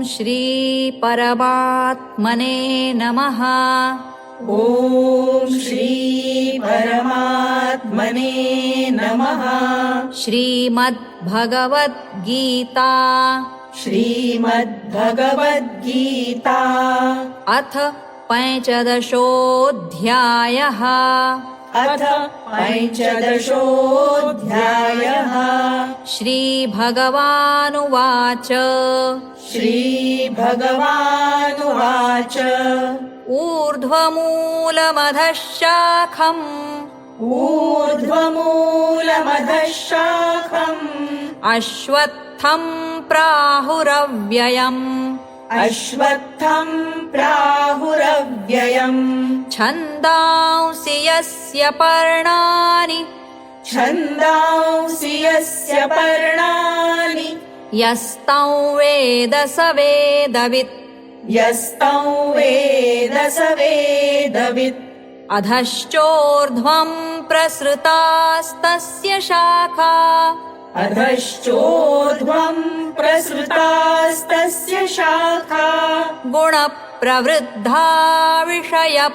श्री परमात्मने नमः। ॐ श्री परमात्मने नमः। श्रीमद्भगवद्गीता श्रीमद्भगवद्गीता अथ पञ्चदशोऽध्यायः। अथ पञ्चदशोऽध्यायः। श्रीभगवानुवाच श्रीभगवानुवाच ऊर्ध्वमूलमधः शाखम् ऊर्ध्वमूलमधः शाखम् अश्वत्थं प्राहुरव्ययम् अश्वत्थं प्राहुरव्ययम् छन्दांसि यस्य पर्णानि छन्दांसि यस्य पर्णानि यस्तं वेद स वेदवित् यस्तं वेद स वेदवित् अधश्चोर्ध्वं प्रसृतास्तस्य शाखा अधश्चोर्ध्वं प्रसृतास्तस्य शाखा गुणप्रवृद्धा विषयप्रवालाः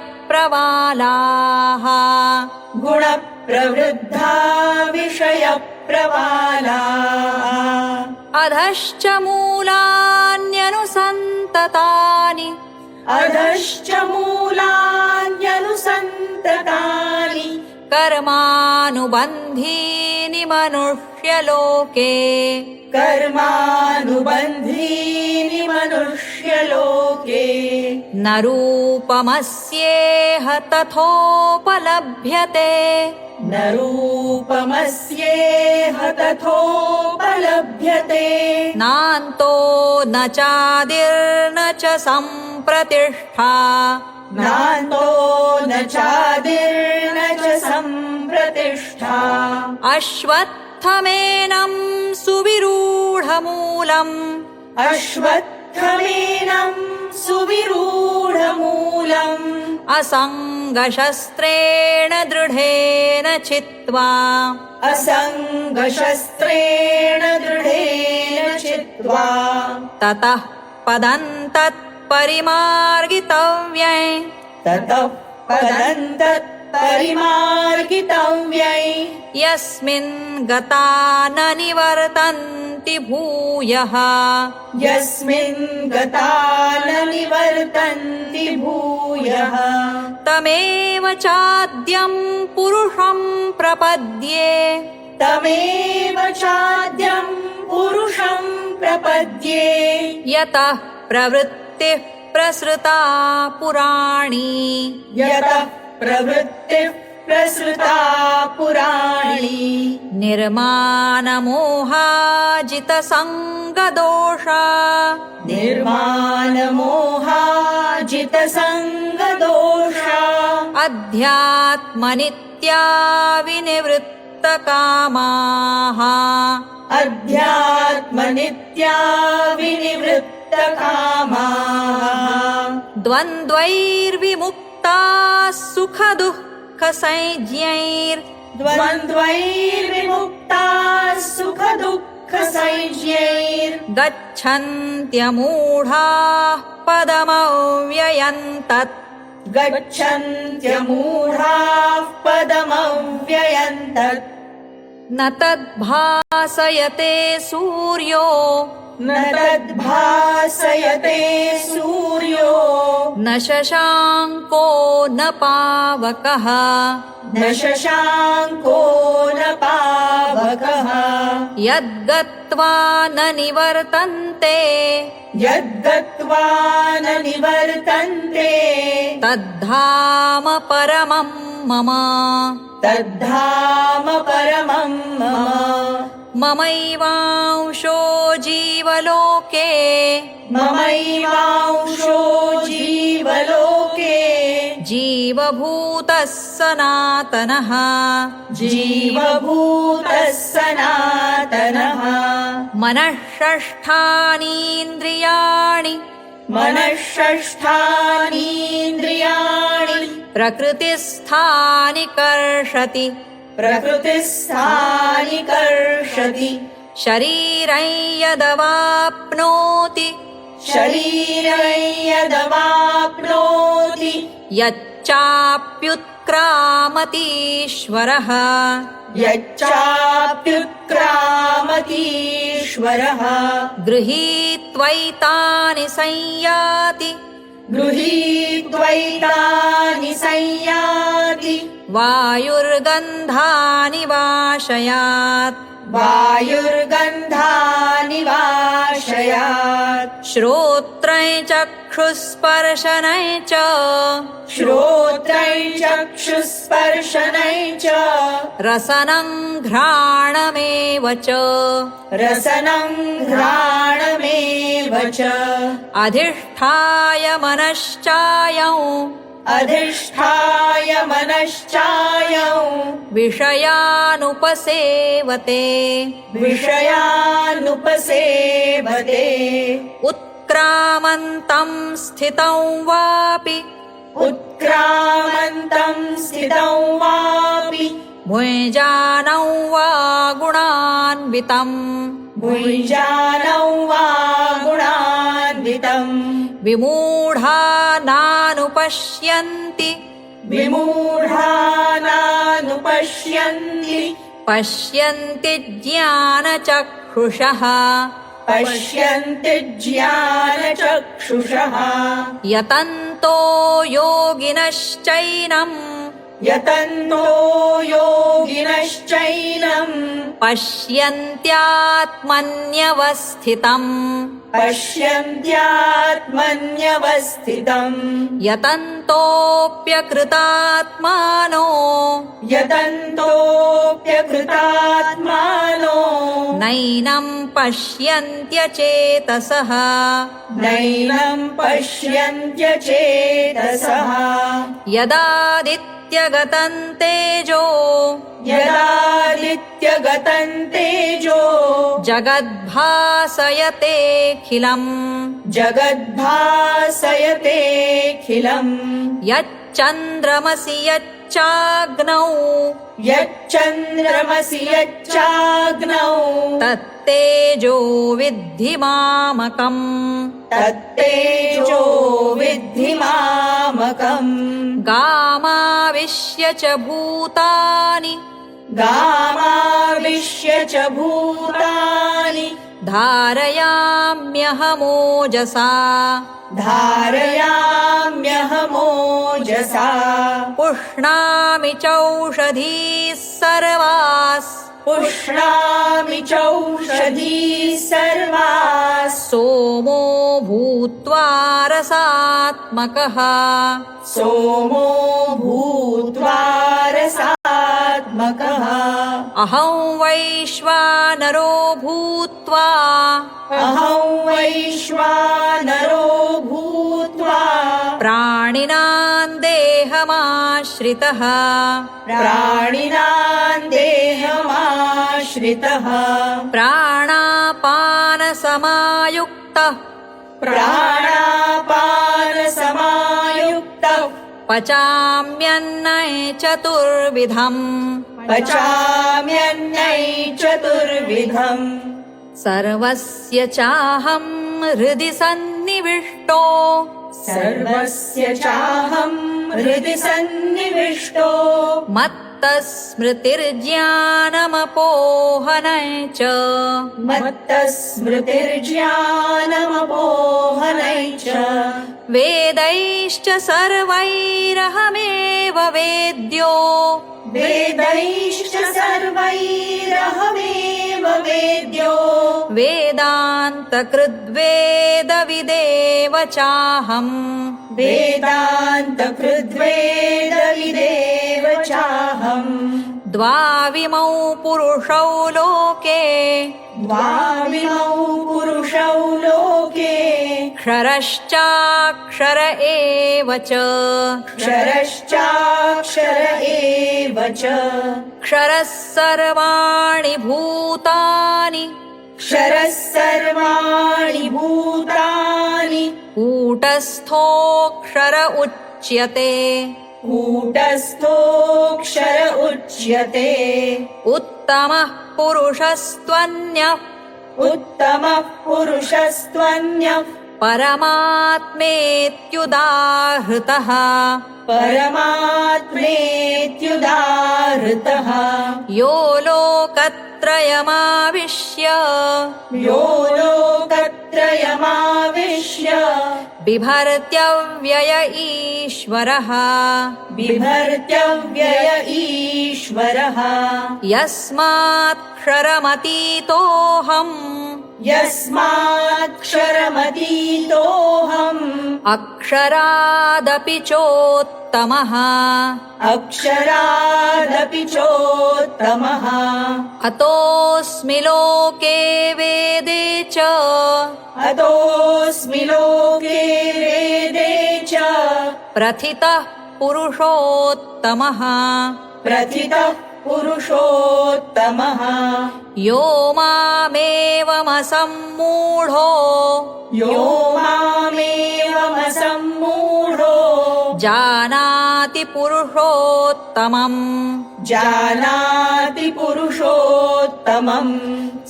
गुणप्रवृद्धा विषयप्रवालाः अधश्च मूलान्यनुसन्ततानि अधश्च मूलान्यनुसन्ततानि कर्मानुबन्धीनि मनुष्यलोके कर्मानुबन्धीनि मनुष्यलोके न रूपमस्येह तथोपलभ्यते न रूपमस्येह तथोपलभ्यते नान्तो न चादिर्न च सम्प्रतिष्ठा नान्तो न चादिर्न च सम्प्रतिष्ठा अश्वत्थमेनं सुविरूढमूलम् अश्वत्थमेनं सुविरूढमूलम् असङ्गशस्त्रेण दृढेन चित्वा असङ्गशस्त्रेण दृढेन चित्वा ततः पदं तत्परिमार्गितव्यै ततः पदं तत्परिमार्गितव्यै यस्मिन् गता न निवर्तन्ति भूयः यस्मिन् गता न निवर्तन्ति भूयः तमेव चाद्यं पुरुषं प्रपद्ये तमेव चाद्यं पुरुषं प्रपद्ये यतः प्रवृत्तिः प्रसृता पुराणी यतः प्रवृत्तिः प्रसृता पुराणी निर्मानमोहाजितसङ्गदोषा निर्मानमोहाजितसङ्गदोषा अध्यात्मनित्या विनिवृत्तकामाः अध्यात्मनित्या विनिवृत्तकामाः द्वन्द्वैर्विमुक्ताः सुखदुःखसंज्ञैर् द्वन्द्वैर्विमुक्ताः गच्छन्त्यमूढाः पदमव्ययम् तत् गच्छन्त्यमूढाः पदमव्ययम् तत् न तद्भासयते सूर्यो न तद्भासयते सूर्यो न शशाङ्को न पावकः न शशाङ्को न पावकः यद्गत्वा न निवर्तन्ते यद्गत्वा न निवर्तन्ते तद्धाम परमं मम तद्धाम परमं मम ममैवांशो जीवलोके ममैवांशो जीवलोके जीवभूतः सनातनः जीवभूतः सनातनः मनःषष्ठानीन्द्रियाणि मनःषष्ठानीन्द्रियाणि प्रकृतिस्थानि कर्षति प्रकृतिस्थानि कर्षति शरीरं यदवाप्नोति शरीरं यदवाप्नोति यच्चाप्युत्क्रामतीश्वरः यच्चाप्युत्क्रामतीश्वरः गृहीत्वैतानि संयाति गृहीत्वैतानि संयाति वायुर्गन्धानि वाशयात् वायुर्गन्धानि वाशयात् श्रोत्रं चक्षुस्पर्शनं च श्रोत्रं चक्षुस्पर्शनं च रसनं घ्राणमेव च रसनं घ्राणमेव च अधिष्ठाय मनश्चायं अधिष्ठाय मनश्चायं विषयानुपसेवते विषयानुपसेवते उत्क्रामन्तं स्थितं वापि उत्क्रामन्तं स्थितं वापि भुञ्जानं वा गुणान्वितम् भुञ्जानं वा गुणान्वितम् विमूढा नानुपश्यन्ति विमूढानानुपश्यन्ति पश्यन्ति ज्ञानचक्षुषः पश्यन्ति ज्ञानचक्षुषः यतन्तो योगिनश्चैनम् यतन्तो योगिनश्चैनम् पश्यन्त्यात्मन्यवस्थितम् पश्यन्त्यात्मन्यवस्थितम् यतन्तोऽप्यकृतात्मानो यतन्तोऽप्यकृतात्मानो नैनं पश्यन्त्यचेतसः नैनं पश्यन्त्यचेतसः यदादित्यगतं तेजो यदादित्यगतं तेजो जगद्भासयतेऽखिलम् जगद्भासयतेऽखिलम् यच्चन्द्रमसि यच्चाग्नौ यच्चन्द्रमसि यच्चाग्नौ तत्तेजो विद्धि मामकम् तत्तेजो विद्धि मामकम् गामाविश्य च भूतानि गामाविश्य च भूतानि धारयाम्यहमोजसा धारयाम्यहमोजसा पुष्णामि चौषधीः सर्वास् पुष्णामि चौषधीः सर्वाः सोमो भूत्वा रसात्मकः सोमो भूत्वा रसात्मकः अहं वैश्वानरो भूत्वा अहं वैश्वानरो भूत्वा प्राणिनां देहमाश्रितः प्राणिनां देहमाश्रितः प्राणापानसमायुक्तः प्राणापानसमायुक्तः पचाम्यन्नै चतुर्विधम् पचाम्यन्नै चतुर्विधम् सर्वस्य चाहं हृदि सन्निविष्टो सर्वस्य चाहं हृदि सन्निविष्टो मत्तस्मृतिर्ज्ञानमपोहनै च मत्तस्मृतिर्ज्ञानमपोहनै च वेदैश्च सर्वैरहमेव वेद्यो वेदैश्च सर्वैरहमेव वेद्यो वेदान्तकृद्वेदविदेव चाहम् वेदान्तकृद्वेदविदेव चाहम् द्वाविमौ पुरुषौ लोके द्वाविमौ पुरुषौ लोके क्षरश्चाक्षर एव च क्षरश्चाक्षर एव च क्षरः सर्वाणि भूतानि क्षरः सर्वाणि भूतानि कूटस्थोऽक्षर उच्यते कूटस्थोऽक्षर उच्यते उत्तमः पुरुषस्त्वन्यः उत्तमः पुरुषस्त्वन्यः परमात्मेत्युदाहृतः परमात्मेत्युदाहृतः यो लोकत्रयमाविश्य यो लोकत्रयमाविश्य बिभर्त्यव्यय ईश्वरः बिभर्त्यव्यय ईश्वरः यस्मात्क्षरमतीतोऽहम् यस्माक्षरमतीतोऽहम् अक्षरादपि चोत्तमः अक्षरादपि चोत्तमः अतोऽस्मि लोके वेदे च अतोऽस्मि लोके वेदे च प्रथितः पुरुषोत्तमः प्रथितः पुरुषोत्तमः यो मामेवमसम्मूढो यो मामेवमसम्मूढो जानाति पुरुषोत्तमम् जानाति पुरुषोत्तमम्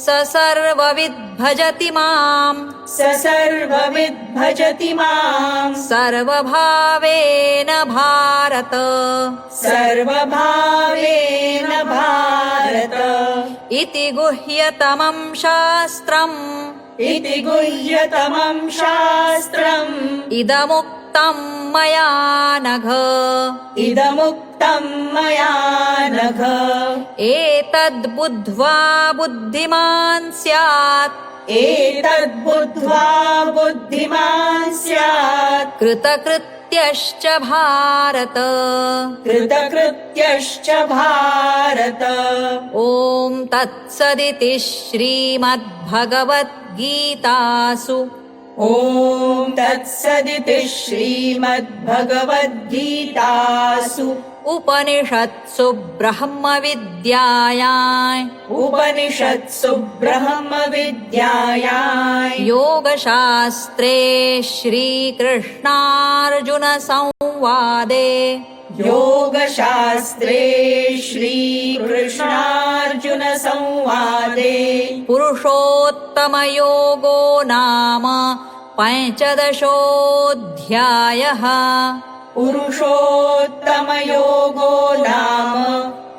स सर्वविद् भजति माम् स सर्वविद् भजति माम् सर्वभावेन भारत सर्वभावेन भारत इति गुह्यतमम् शास्त्रम् इति गुह्यतमम् शास्त्रम् इदमुक्तम् मया नघ इदमुक्तम् मया नघ एतद्बुद्ध्वा बुद्धिमान् स्यात् एतद्बुद्ध्वा बुद्धिमान् स्यात् कृतकृत्यश्च भारत कृतकृत्यश्च भारत ॐ तत्सदिति श्रीमद्भगवद्गीतासु ॐ तत्सदिति श्रीमद्भगवद्गीतासु उपनिषत्सु ब्रह्मविद्यायां उपनिषत्सु ब्रह्मविद्यायां योगशास्त्रे श्रीकृष्णार्जुनसंवादे योगशास्त्रे श्रीकृष्णार्जुनसंवादे पुरुषोत्तमयोगो नाम पञ्चदशोऽध्यायः पुरुषोत्तमयोगो नाम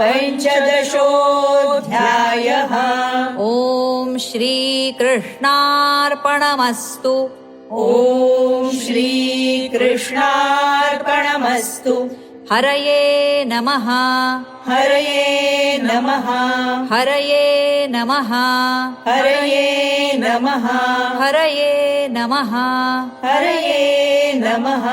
पञ्चदशोऽध्यायः ॐ श्रीकृष्णार्पणमस्तु ॐ श्रीकृष्णार्पणमस्तु हरये नमः हरये नमः हरये नमः हरये नमः हरये नमः हरये नमः